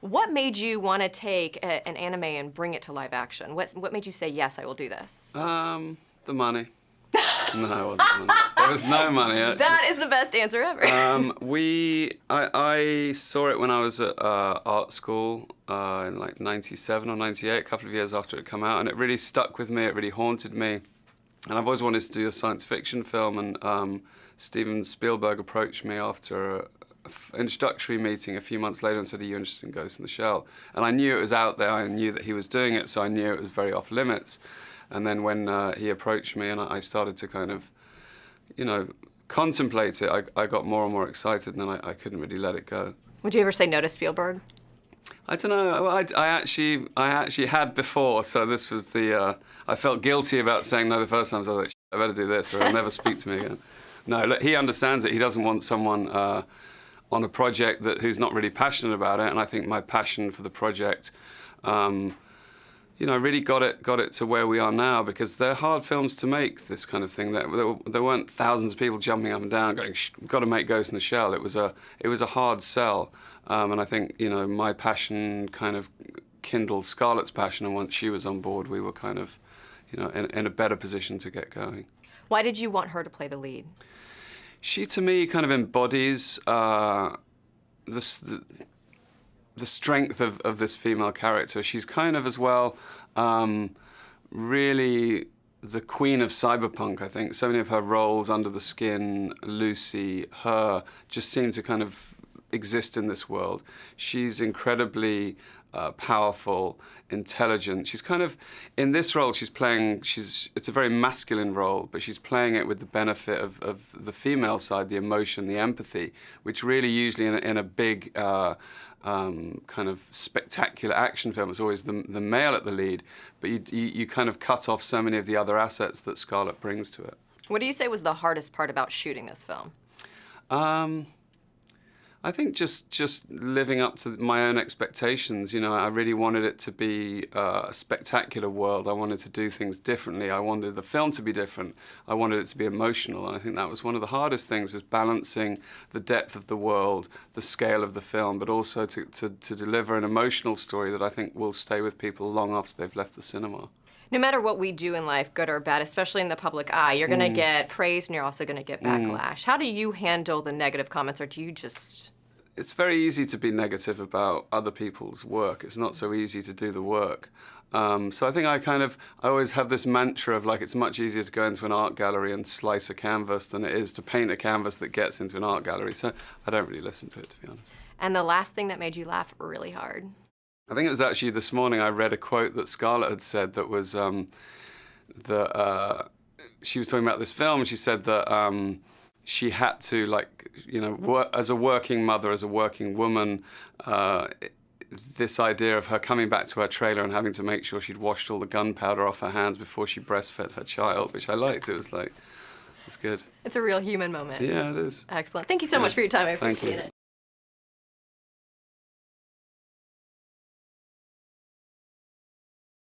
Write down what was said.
What made you want to take an anime and bring it to live action? What made you say, yes, I will do this? The money. No, it wasn't the money. There was no money, actually. That is the best answer ever. I saw it when I was at art school in like 97 or 98, a couple of years after it had come out, and it really stuck with me, it really haunted me. And I've always wanted to do a science fiction film, and Steven Spielberg approached me after an introductory meeting a few months later and said, "Are you interested in Ghost in the Shell?" And I knew it was out there, I knew that he was doing it, so I knew it was very off limits. And then when he approached me and I started to kind of, contemplate it, I got more and more excited, and then I couldn't really let it go. Would you ever say no to Spielberg? I don't know. I actually had before, so this was the. I felt guilty about saying no the first time. So I was like, I better do this, or he'll never speak to me again. No, look, he understands it. He doesn't want someone on a project who's not really passionate about it. And I think my passion for the project, really got it to where we are now, because they're hard films to make. This kind of thing. There weren't thousands of people jumping up and down going, "We've got to make Ghost in the Shell." It was a hard sell. And I think, my passion kind of kindled Scarlett's passion, and once she was on board, we were kind of, in a better position to get going. Why did you want her to play the lead? She, to me, kind of embodies the strength of this female character. She's kind of, as well, really the queen of cyberpunk, I think. So many of her roles, Under the Skin, Lucy, Her, just seem to kind of exist in this world. She's incredibly powerful, intelligent. She's kind of, in this role, it's a very masculine role, but she's playing it with the benefit of the female side, the emotion, the empathy, which really usually in a big kind of spectacular action film, it's always the male at the lead, but you kind of cut off so many of the other assets that Scarlett brings to it. What do you say was the hardest part about shooting this film? I think just living up to my own expectations. I really wanted it to be a spectacular world. I wanted to do things differently. I wanted the film to be different. I wanted it to be emotional, and I think that was one of the hardest things, was balancing the depth of the world, the scale of the film, but also to deliver an emotional story that I think will stay with people long after they've left the cinema. No matter what we do in life, good or bad, especially in the public eye, you're going to get praise and you're also going to get backlash. How do you handle the negative comments, or do you just... It's very easy to be negative about other people's work. It's not so easy to do the work. So I think I always have this mantra of, like, it's much easier to go into an art gallery and slice a canvas than it is to paint a canvas that gets into an art gallery. So I don't really listen to it, to be honest. And the last thing that made you laugh really hard? I think it was actually this morning I read a quote that Scarlett had said that was she was talking about this film, and she said that she had to, as a working mother, as a working woman, this idea of her coming back to her trailer and having to make sure she'd washed all the gunpowder off her hands before she breastfed her child, which I liked. It was like, it's good. It's a real human moment. Yeah, it is. Excellent. Thank you so much for your time. I Thank appreciate you. it.